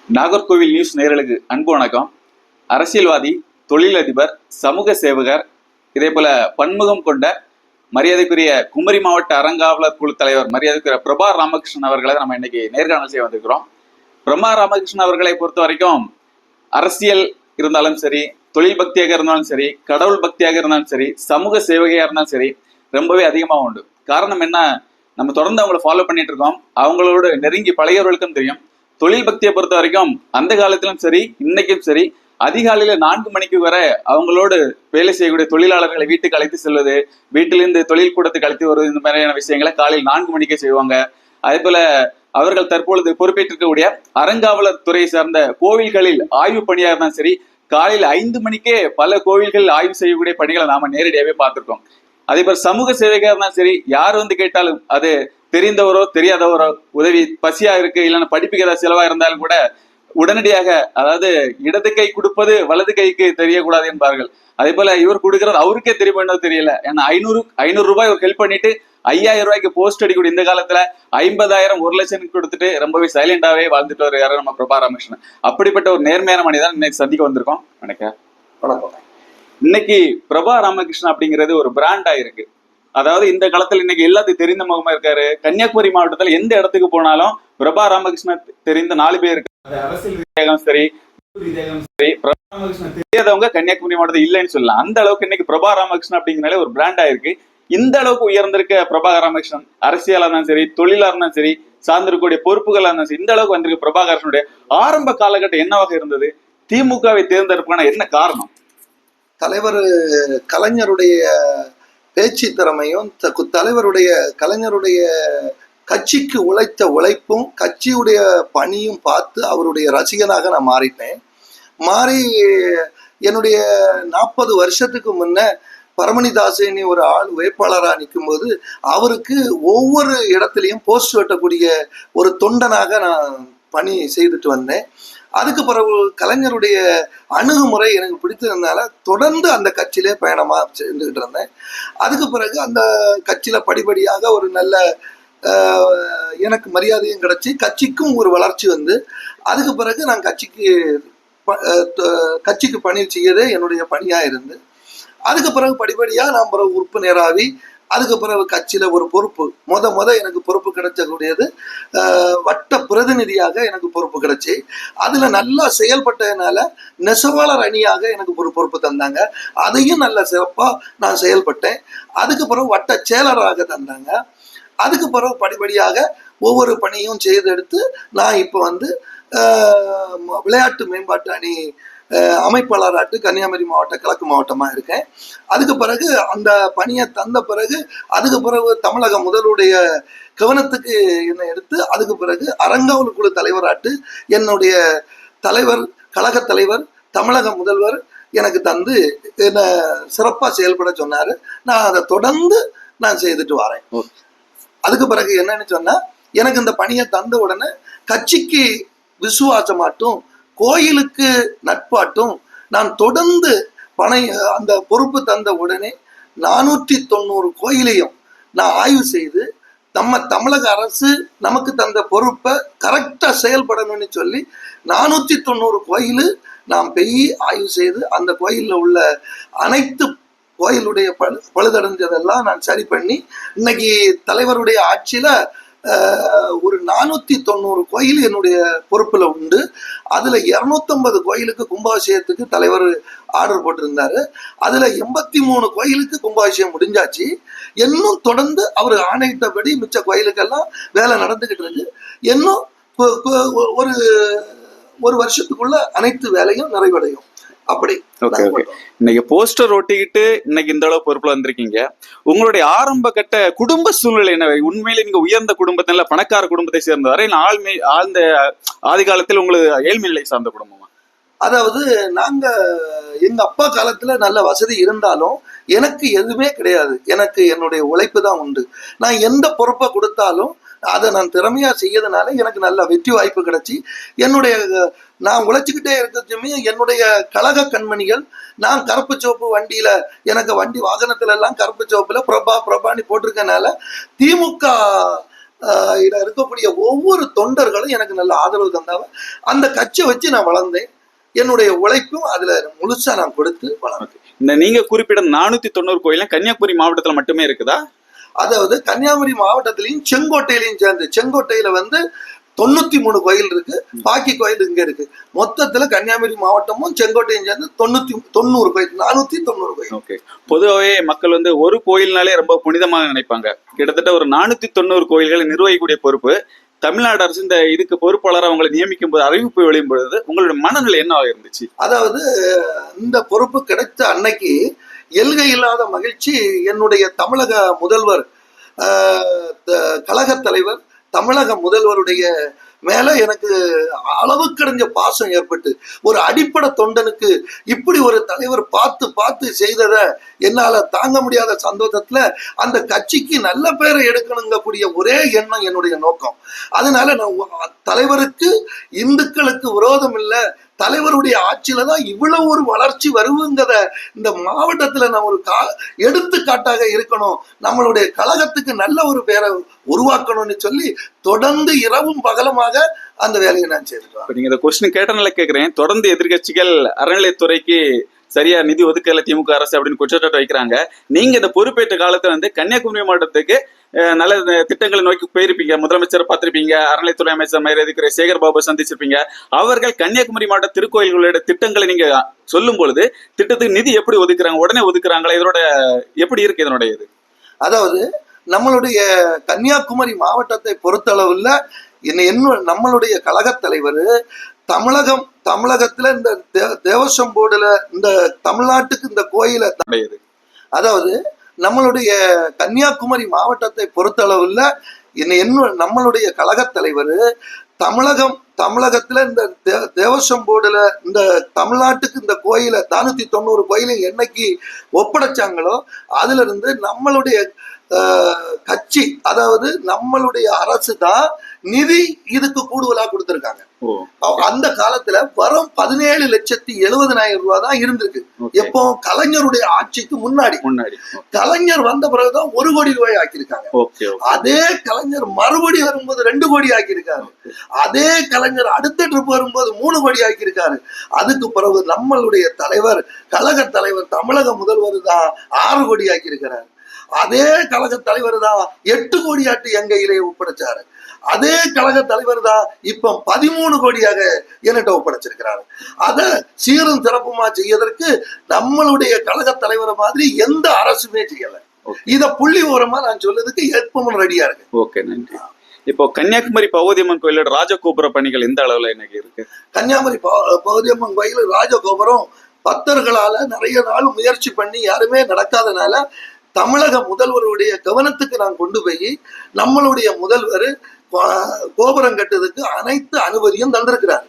Nagercoil news நேயர்களுக்கு அன்பு வணக்கம். அரசியல்வாதி, தொழிலதிபர், சமூக சேவகர், இதே போல பன்முகம் கொண்ட மரியாதைக்குரிய குமரி மாவட்ட அறங்காவலர் குழு தலைவர் மரியாதைக்குரிய பிரபா ராமகிருஷ்ணன் அவர்களை நம்ம இன்னைக்கு நேர்காணல் செய்ய வந்திருக்கிறோம். பிரபா ராமகிருஷ்ணன் அவர்களை பொறுத்த வரைக்கும் அரசியல் இருந்தாலும் சரி, தொழில் பக்தியாக இருந்தாலும் சரி, கடவுள் பக்தியாக இருந்தாலும் சரி, சமூக சேவகையா இருந்தாலும் சரி, ரொம்பவே அதிகமாக உண்டு. காரணம் என்ன, நம்ம தொடர்ந்து அவங்களை ஃபாலோ பண்ணிட்டு இருக்கோம். அவங்களோட நெருங்கி பழையவர்களுக்கும் தெரியும். தொழில் பக்தியை பொறுத்த வரைக்கும் அந்த காலத்திலும் சரி, இன்னைக்கும் சரி, அதிகாலையில 4 மணிக்கு வர அவங்களோடு வேலை செய்யக்கூடிய தொழிலாளர்களை வீட்டுக்கு அழைத்து செல்வது, வீட்டிலிருந்து தொழில் கூடத்துக்கு அழைத்து வருவது, இந்த மாதிரியான விஷயங்களை காலையில் 4 மணிக்கே செய்வாங்க. அதே போல அவர்கள் தற்பொழுது பொறுப்பேற்றிருக்கக்கூடிய அறங்காவலர் துறையை சார்ந்த கோவில்களில் ஆய்வு பணியாக இருந்தாலும் சரி, காலையில் 5 மணிக்கே பல கோவில்கள் ஆய்வு செய்யக்கூடிய பணிகளை நாம நேரடியாகவே பார்த்திருக்கோம். அதே போல சமூக சேவைக்காக இருந்தாலும் சரி, யார் வந்து கேட்டாலும் அது தெரிந்தவரோ தெரியாதவரோ, உதவி பசியா இருக்கு, இல்லைன்னா படிப்புக்கு ஏதாவது செலவா இருந்தாலும் கூட உடனடியாக, அதாவது இடது கை கொடுப்பது வலது கைக்கு தெரியக்கூடாது என்பார்கள். அதே போல இவர் கொடுக்கறது அவருக்கே தெரிய வேண்டது தெரியல. ஏன்னா 500 ரூபாய் ஒரு ஹெல்ப் பண்ணிட்டு 5000 ரூபாய்க்கு போஸ்ட் அடிக்கூடிய இந்த காலத்துல 50,000 1 லட்சம் கொடுத்துட்டு ரொம்பவே சைலண்டாவே வாழ்ந்துட்டு வருவாரு நம்ம பிரபா ராமகிருஷ்ணன். அப்படிப்பட்ட ஒரு நேர்மையான மனிதன் இன்னைக்கு சந்திக்க வந்திருக்கோம். வணக்கம். இன்னைக்கு பிரபா ராமகிருஷ்ணன் அப்படிங்கிறது ஒரு பிராண்டா இருக்கு. அதாவது இந்த காலத்துல இன்னைக்கு எல்லாத்துக்கும் தெரிந்த முகமா இருக்காரு. கன்னியாகுமரி மாவட்டத்துல எந்த இடத்துக்கு போனாலும் பிரபா ராமகிருஷ்ணன் தெரிந்த 4 பேர் இருக்கு. அரசியல் ரீதியாகவும் சரி, சரி, பிரபா ராமகிருஷ்ணன் தெரியாதவங்க கன்னியாகுமரி மாவட்டத்தில் இல்லைன்னு சொல்லலாம். அந்த அளவுக்கு இன்னைக்கு பிரபா ராமகிருஷ்ணன் அப்படிங்கிறனால ஒரு பிராண்டா இருக்கு. இந்த அளவுக்கு உயர்ந்திருக்க பிரபா ராமகிருஷ்ணன் அரசியலா இருந்தாலும் சரி, தொழிலா இருந்தாலும் சரி, சார்ந்திருக்கக்கூடிய பொறுப்புகளா இருந்தாலும் சரி, இந்த அளவுக்கு வந்திருக்க பிரபாகரனுடைய ஆரம்ப காலகட்டம் என்னவாக இருந்தது? திமுகவை தேர்ந்தெடுப்புக்கான என்ன காரணம்? தலைவர் கலைஞருடைய பேச்சு திறமையும் தலைவருடைய கலைஞருடைய கட்சிக்கு உழைத்த உழைப்பும் கட்சியுடைய பணியும் பார்த்து அவருடைய ரசிகனாக நான் மாறிட்டேன். மாறி என்னுடைய 40 வருஷத்துக்கு முன்ன பரமணிதாசனி ஒரு ஆள் வேட்பாளராக நிற்கும்போது அவருக்கு ஒவ்வொரு இடத்துலையும் போஸ்ட் வெட்டக்கூடிய ஒரு தொண்டனாக நான் பணி செய்துட்டு வந்தேன். அதுக்கு பிறகு கலைஞருடைய அணுகுமுறை எனக்கு பிடித்ததுனால தொடர்ந்து அந்த கட்சியிலே பயணமா செஞ்சுக்கிட்டு இருந்தேன். அதுக்கு பிறகு அந்த கட்சியில படிப்படியாக ஒரு நல்ல எனக்கு மரியாதையும் கிடைச்சி கட்சிக்கும் ஒரு வளர்ச்சி வந்து, அதுக்கு பிறகு நான் கட்சிக்கு பணி செய்யறதே என்னுடைய பணியா இருந்து, அதுக்கு பிறகு படிப்படியாக நான் பிறகு உறுப்பினராகி, அதுக்கு பிறகு கட்சியில ஒரு பொறுப்பு முத எனக்கு பொறுப்பு கிடைச்சக்கூடியது வட்ட பிரதிநிதியாக எனக்கு பொறுப்பு கிடைச்சி, அதுல நல்லா செயல்பட்டதுனால நெசவாளர் அணியாக எனக்கு ஒரு பொறுப்பு தந்தாங்க. அதையும் நல்ல சிறப்பா நான் செயல்பட்டேன். அதுக்கு பிறகு வட்ட செயலராக தந்தாங்க. அதுக்கு பிறகு படிப்படியாக ஒவ்வொரு பணியும் செய்தெடுத்து நான் இப்போ வந்து விளையாட்டு மேம்பாட்டு அணி அமைப்பாளராட்டு கன்னியாகுமரி மாவட்ட கிழக்கு மாவட்டமாக இருக்கேன். அதுக்கு பிறகு அந்த பணியை தந்த பிறகு அதுக்கு பிறகு தமிழக முதல்வருடைய கவனத்துக்கு என்னை எடுத்து, அதுக்கு பிறகு அறங்காவலர் குழு தலைவராட்டு என்னுடைய தலைவர், கழக தலைவர், தமிழக முதல்வர் எனக்கு தந்து என்னை சிறப்பாக செயல்பட சொன்னார். நான் அதை தொடர்ந்து நான் செய்துட்டு வரேன். அதுக்கு பிறகு என்னன்னு சொன்னா, எனக்கு இந்த பணியை தந்த உடனே கட்சிக்கு விசுவாசமாட்டும் கோயிலுக்கு நட்பாட்டும் நான் தொடர்ந்து அந்த பொறுப்பு தந்த உடனே 490 கோயிலையும் நான் ஆய்வு செய்து, நம்ம தமிழக அரசு நமக்கு தந்த பொறுப்பை கரெக்டா செயல்படணும்னு சொல்லி 490 கோயில் நான் போய் ஆய்வு செய்து அந்த கோயிலில் உள்ள அனைத்து கோயிலுடைய பழுதடைஞ்சதெல்லாம் நான் சரி பண்ணி, இன்னைக்கு தலைவருடைய ஆட்சியில ஒரு 490 கோயில் என்னுடைய பொறுப்புல உண்டு. அதுல 250 கோயிலுக்கு கும்பாபிஷேகத்துக்கு தலைவர் ஆர்டர் போட்டிருந்தாரு. அதுல 83 கோயிலுக்கு கும்பாபிஷேகம் முடிஞ்சாச்சு. இன்னும் தொடர்ந்து அவர் ஆணையிட்டபடி மிச்ச கோயிலுக்கெல்லாம் வேலை நடந்துகிட்டு இருக்கு. இன்னும் ஒரு வருஷத்துக்குள்ள அனைத்து வேலையும் நிறைவடையும். அப்படி இன்னைக்கு போஸ்டர் ஒட்டிக்கிட்டு இன்னைக்கு இந்த அளவு பொறுப்புல வந்திருக்கீங்க. உங்களுடைய ஆரம்ப கட்ட குடும்ப சூழ்நிலை என்ன? உண்மையில நீங்க உயர்ந்த குடும்பத்தில, பணக்கார குடும்பத்தை சேர்ந்தவரை, ஆழ்ந்த ஆதி காலத்தில் உங்களுக்கு ஏழ்மை நிலை சார்ந்த குடும்பமா? அதாவது நாங்க எங்க அப்பா காலத்துல நல்ல வசதி இருந்தாலும் எனக்கு எதுவுமே கிடையாது. எனக்கு என்னுடைய உழைப்பு தான் உண்டு. நான் எந்த பொறுப்பை கொடுத்தாலும் அதை நான் திறமையா செய்யறதுனால எனக்கு நல்ல வெற்றி வாய்ப்பு கிடைச்சி, நான் உழைச்சிக்கிட்டே இருக்கிறதுமே என்னுடைய கழக கண்மணிகள், நான் கருப்பு சோப்பு வண்டியில, எனக்கு வண்டி வாகனத்துல எல்லாம் கருப்பு சோப்புல பிரபான்னு போட்டிருக்கனால திமுக இதுல இருக்கக்கூடிய ஒவ்வொரு தொண்டர்களும் எனக்கு நல்ல ஆதரவு தந்தாங்க. அந்த கட்சியை வச்சு நான் வளர்ந்தேன். என்னுடைய உழைப்பும் அதுல முழுசா நான் கொடுத்து வளர்ந்தேன். இந்த நீங்க குறிப்பிட்ட 490 கோயிலும் கன்னியாகுமரி மாவட்டத்துல மட்டுமே இருக்குதா? அதாவது கன்னியாகுமரி மாவட்டத்திலையும் செங்கோட்டையிலையும் சேர்ந்து, செங்கோட்டையில 93 கோயில் இருக்கு, பாக்கி கோயில் இங்க இருக்கு. மொத்தத்துல கன்னியாகுமரி மாவட்டமும் செங்கோட்டையும் சேர்ந்து 90 கோயில், 490 கோயில். ஓகே. பொதுவாகவே மக்கள் ஒரு கோயில்னாலே ரொம்ப புனிதமாக நினைப்பாங்க. கிட்டத்தட்ட ஒரு 490 கோயில்களை நிர்வகிக்கக்கூடிய பொறுப்பு தமிழ்நாடு அரசு இந்த இதுக்கு பொறுப்பாளராக அவங்களை நியமிக்கும் போது, அறிவிப்பு வெளியும் பொழுது உங்களுடைய மனநிலை என்னவாக இருந்துச்சு? அதாவது இந்த பொறுப்பு கிடைத்த அன்னைக்கு எல்கை இல்லாத மகிழ்ச்சி. என்னுடைய தமிழக முதல்வர், கழக தலைவர், தமிழக முதல்வருடைய மேல எனக்கு அளவுக்கடைஞ்ச பாசம் ஏற்பட்டு, ஒரு அடிப்படை தொண்டனுக்கு இப்படி ஒரு தலைவர் பார்த்து பார்த்து செய்ததை என்னால தாங்க முடியாத சந்தோஷத்துல அந்த கட்சிக்கு நல்ல பேரை எடுக்கணுங்கக்கூடிய ஒரே எண்ணம் என்னுடைய நோக்கம். அதனால நான் தலைவருக்கு இந்துக்களுக்கு விரோதம் இல்லை, தலைவருடைய ஆட்சியில தான் இவ்வளவு ஒரு வளர்ச்சி வருவங்கிறத இந்த மாவட்டத்துல நான் ஒரு எடுத்துக்காட்டாக இருக்கணும், நம்மளுடைய கழகத்துக்கு நல்ல ஒரு பேரை உருவாக்கணும்னு சொல்லி தொடர்ந்து இரவும் பகலமாக அந்த வேலையை நான் செய்திருக்கேன். நீங்க இந்த கொஸ்டின் கேட்டனால கேட்கிறேன். தொடர்ந்து எதிர்கட்சிகள் அறநிலையத்துறைக்கு சரியா நிதி ஒதுக்கல திமுக அரசு அப்படின்னு குற்றச்சாட்டு வைக்கிறாங்க. நீங்க இந்த பொறுப்பேற்ற காலத்துல கன்னியாகுமரி மாவட்டத்துக்கு நல்ல திட்டங்களை நோக்கி போயிருப்பீங்க. முதலமைச்சரை பார்த்திருப்பீங்க, அறநிலையத்துறை அமைச்சர் மரியாதைக்குரிய சேகர் பாபு சந்திச்சிருப்பீங்க. அவர்கள் கன்னியாகுமரி மாவட்ட திருக்கோயில்களோட திட்டங்களை நீங்க சொல்லும் பொழுது திட்டத்துக்கு நிதி எப்படி ஒதுக்குறாங்க, உடனே ஒதுக்குறாங்களா, இதோட எப்படி இருக்கு இதனுடைய இது? அதாவது நம்மளுடைய கன்னியாகுமரி மாவட்டத்தை பொறுத்தளவுல இன்னும் நம்மளுடைய கழக தலைவர் தமிழகத்துல இந்த தேவசம் போர்டுல இந்த தமிழ்நாட்டுக்கு இந்த கோயிலை, அதாவது நம்மளுடைய கன்னியாகுமரி மாவட்டத்தை பொறுத்தளவுல இன்னும் நம்மளுடைய கழக தலைவர் தமிழகத்துல இந்த தேவசம் போர்டுல இந்த தமிழ்நாட்டுக்கு இந்த கோயிலை 490 கோயிலை என்னைக்கு ஒப்படைச்சாங்களோ அதுல இருந்து நம்மளுடைய கட்சி, அதாவது நம்மளுடைய அரசு தான் நிதி இதுக்கு கூடுதலா கொடுத்திருக்காங்க. அந்த காலத்துல வரும் 17,70,000 ரூபாய் தான் இருந்திருக்கு. எப்போ கலைஞருடைய ஆட்சிக்கு முன்னாடி. கலைஞர் வந்த பிறகுதான் 1 கோடி ரூபாய் ஆக்கியிருக்காங்க. அதே கலைஞர் மறுபடி வரும்போது 2 கோடி ஆக்கியிருக்காரு. அதே கலைஞர் அடுத்த ட்ரிப் வரும்போது 3 கோடி ஆக்கியிருக்காரு. அதுக்கு பிறகு நம்மளுடைய தலைவர், கழக தலைவர், தமிழக முதல்வர் தான் 6 கோடி ஆக்கியிருக்கிறார். அதே கழக தலைவர் தான் 8 கோடி ஆட்டு என் கையிலே ஒப்படைச்சாரு. அதே கழக தலைவர் தான் இப்ப 13 கோடியாக என்கிட்ட ஒப்படைச்சிருக்கிறாரு. அதை சீரும் சிறப்புமா செய்யறதுக்கு நம்மளுடைய கழக தலைவரை மாதிரி எந்த அரசுமே செய்யல. இத புள்ளி ஓரமா நான் சொல்றதுக்கு எப்பவும் ரெடியா இருக்கு. ஓகே, நன்றி. இப்போ கன்னியாகுமரி பகவதியம்மன் கோயிலோட ராஜகோபுர பணிகள் எந்த அளவுல எனக்கு இருக்கு? கன்னியாகுமரி பகவதியம்மன் கோயில் ராஜகோபுரம் பக்தர்களால நிறைய நாள் முயற்சி பண்ணி யாருமே நடக்காதனால தமிழக முதல்வருடைய கவனத்துக்கு நான் கொண்டு போய் நம்மளுடைய முதல்வர் கோபுரம் கட்டுறதுக்கு அனைத்து அனுமதியும் தந்திருக்கிறார்.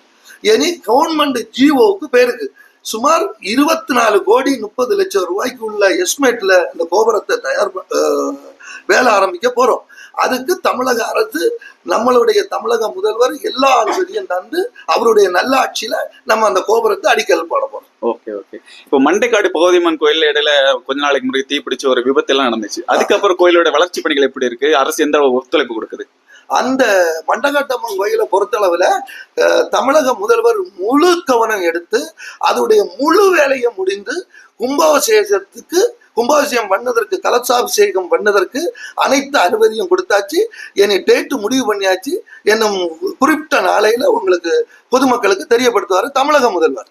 இனி கவர்மெண்ட் ஜிஓவுக்கு பேருக்கு சுமார் 24 கோடி 30 லட்சம் ரூபாய்க்கு உள்ள எஸ்டிமேட்ல இந்த கோபுரத்தை வேலை ஆரம்பிக்க போறோம். அதுக்கு தமிழக அரசு, நம்மளுடைய தமிழக முதல்வர் எல்லா அனுமதியும் தந்து அவருடைய நல்ல ஆட்சியில நம்ம அந்த கோபுரத்தை அடிக்கல் போட போறோம். Okay okay. இப்போ மண்டைக்காடு பகவதியம்மன் கோயில் இடையில கொஞ்ச நாளைக்கு முன்னாடி தீப்பிடிச்ச ஒரு விபத்து எல்லாம் நடந்துச்சு. அதுக்கப்புறம் கோயிலோட வளர்ச்சி பணிகள் எப்படி இருக்கு? அரசு எந்த ஒத்துழைப்பு கொடுக்குது? அந்த மண்டகாட்டம்மன் கோயிலை பொறுத்தளவுல தமிழக முதல்வர் முழு கவனம் எடுத்து அதோடைய முழு வேலையை முடிந்து கும்பாபிஷேகம் பண்ணதற்கு, கலசாபிஷேகம் பண்ணதற்கு அனைத்து அனுமதியும் கொடுத்தாச்சு. என்னை டேட்டு முடிவு பண்ணியாச்சு. என்னும் குறிப்பிட்ட நாளையில உங்களுக்கு பொதுமக்களுக்கு தெரியப்படுத்துவாரு தமிழக முதல்வர்.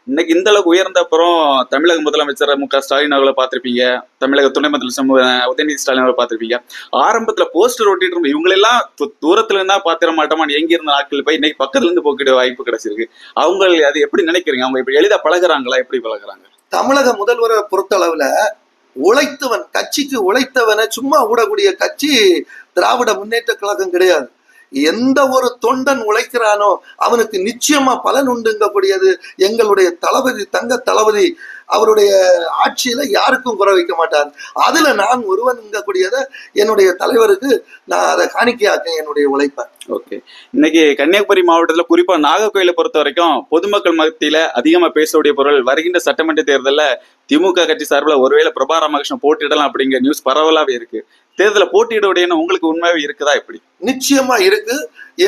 இன்னைக்கு இந்த அளவுக்கு உயர்ந்த அப்புறம் தமிழக முதலமைச்சர் மு க ஸ்டாலின் அவர்களை பார்த்திருப்பீங்க, தமிழக துணை முதலமைச்சர் உதயநிதி ஸ்டாலின் அவர்களை பார்த்திருப்பீங்க. ஆரம்பத்துல போஸ்டர் ஒட்டிட்டு இருந்தோம், இவங்களெல்லாம் தூரத்துல இருந்தா பாத்திர மாட்டோமான்னு எங்க இருந்த ஆட்கள் போய் இன்னைக்கு பக்கத்துல இருந்து போக்கிட வாய்ப்பு கிடைச்சிருக்கு. அவங்க அது எப்படி நினைக்கிறீங்க? அவங்க இப்ப எளிதா பழகுறாங்களா? எப்படி பழகுறாங்க? தமிழக முதல்வரை பொறுத்தளவுல உழைத்தவன், கட்சிக்கு உழைத்தவனை சும்மா விடக்கூடிய கட்சி திராவிட முன்னேற்ற கழகம் கிடையாது. எந்த ஒரு தொண்டன் உழைக்கிறானோ அவனுக்கு நிச்சயமா பலன் உண்டுங்கக்கூடியது எங்களுடைய தளபதி, தங்க தளபதி. அவருடைய ஆட்சியில யாருக்கும் குறை வைக்க மாட்டார். அதுல நான் ஒருவன்ங்கக்கூடியத என்னுடைய தலைவருக்கு நான் அதை காணிக்கையாக்க என்னுடைய உழைப்பேன். ஓகே. இன்னைக்கு கன்னியாகுமரி மாவட்டத்துல குறிப்பா நாகர்கோயிலை பொறுத்த வரைக்கும் பொதுமக்கள் மத்தியில அதிகமா பேசக்கூடிய பொருள், வருகின்ற சட்டமன்ற தேர்தலில் திமுக கட்சி சார்பில் ஒருவேளை பிரபா ராமகிருஷ்ணன் போட்டியிடலாம் அப்படிங்கிற நியூஸ் பரவலாவே இருக்கு. தேர்தலில் போட்டியிடுவடையன்னு உங்களுக்கு உண்மையாவே இருக்குதா எப்படி? நிச்சயமா இருக்கு.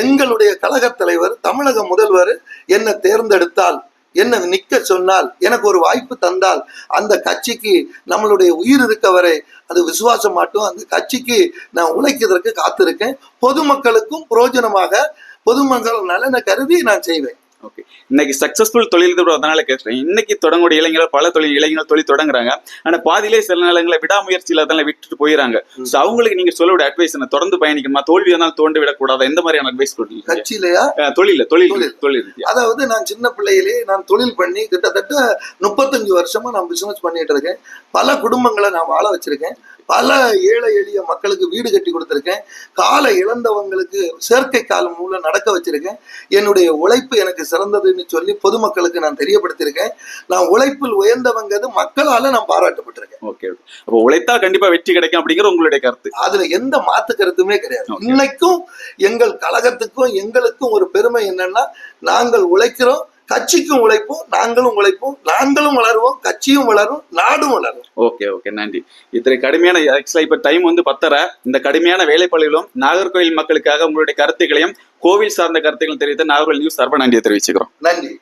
எங்களுடைய கழக தலைவர், தமிழக முதல்வர் என்னை தேர்ந்தெடுத்தால், என்ன நிக்க சொன்னால், எனக்கு ஒரு வாய்ப்பு தந்தால், அந்த கட்சிக்கு நம்மளுடைய உயிர் இருக்க வரை அது விசுவாசம் மாட்டோம். அந்த கட்சிக்கு நான் உழைக்கிறதுக்கு காத்திருக்கேன். பொதுமக்களுக்கும் பிரயோஜனமாக, பொதுமக்கள் நலனை கருதி நான் செய்வேன். ஓகே, இன்னைக்கு சக்சஸ்ஃபுல் தொழிலதிபர் அதனால கேட்கிறேன். இன்னைக்கு தொடங்கக்கூடிய இளைஞர்கள் பல இளைஞர்கள் தொழில் தொடங்குறாங்க. ஆனா பாதியிலே சில நிலங்களை விடாமுயற்சியில அதெல்லாம் விட்டுட்டு போயிடறாங்க. சோ அவங்களுக்கு நீங்க சொல்லக்கூடிய அட்வைஸ் என்ன? தொடர்ந்து பயணிக்கணுமா? தோல்வி வந்தாலும் தோண்டு விடக்கூடாது, எந்த மாதிரியான அட்வைஸ் கொடுத்தீங்க? கட்சியிலையா? தொழில். அதாவது நான் சின்ன பிள்ளையிலே நான் தொழில் பண்ணி கிட்டத்தட்ட 35 வருஷமா நான் பிசினஸ் பண்ணிட்டு இருக்கேன். பல குடும்பங்களை நான் வாழ வச்சிருக்கேன். பல ஏழை எளிய மக்களுக்கு வீடு கட்டி கொடுத்துருக்கேன். காலை இழந்தவங்களுக்கு செயற்கை காலம் மூலம் நடக்க வச்சிருக்கேன். என்னுடைய உழைப்பு எனக்கு சிறந்ததுன்னு சொல்லி பொதுமக்களுக்கு நான் தெரியப்படுத்தியிருக்கேன். நான் உழைப்பில் உயர்ந்தவங்கிறது மக்களால நான் பாராட்டப்பட்டிருக்கேன். ஓகே, அப்போ உழைத்தா கண்டிப்பா வெற்றி கிடைக்கும் அப்படிங்கிற உங்களுடைய கருத்து? அதுல எந்த மாத்து கருத்துமே கிடையாது. இன்னைக்கும் எங்கள் கழகத்துக்கும் எங்களுக்கும் ஒரு பெருமை என்னன்னா, நாங்கள் உழைக்கிறோம், கட்சிக்கும் உழைப்போம், நாங்களும் உழைப்போம், நாங்களும் வளருவோம், கட்சியும் வளரும், நாடும் வளரும். ஓகே, நன்றி. இத்தனை கடுமையான ஆக்சுவலா இப்ப டைம் வந்து 10:30. இந்த கடுமையான வேலைப்பள்ளிகளும் நாகர்கோவில் மக்களுக்காக உங்களுடைய கருத்துக்களையும் கோவில் சார்ந்த கருத்துக்களையும் தெரிவித்த நாகர்கோவில் நியூஸ் சார்பாக நன்றியை தெரிவிச்சுக்கிறோம். நன்றி.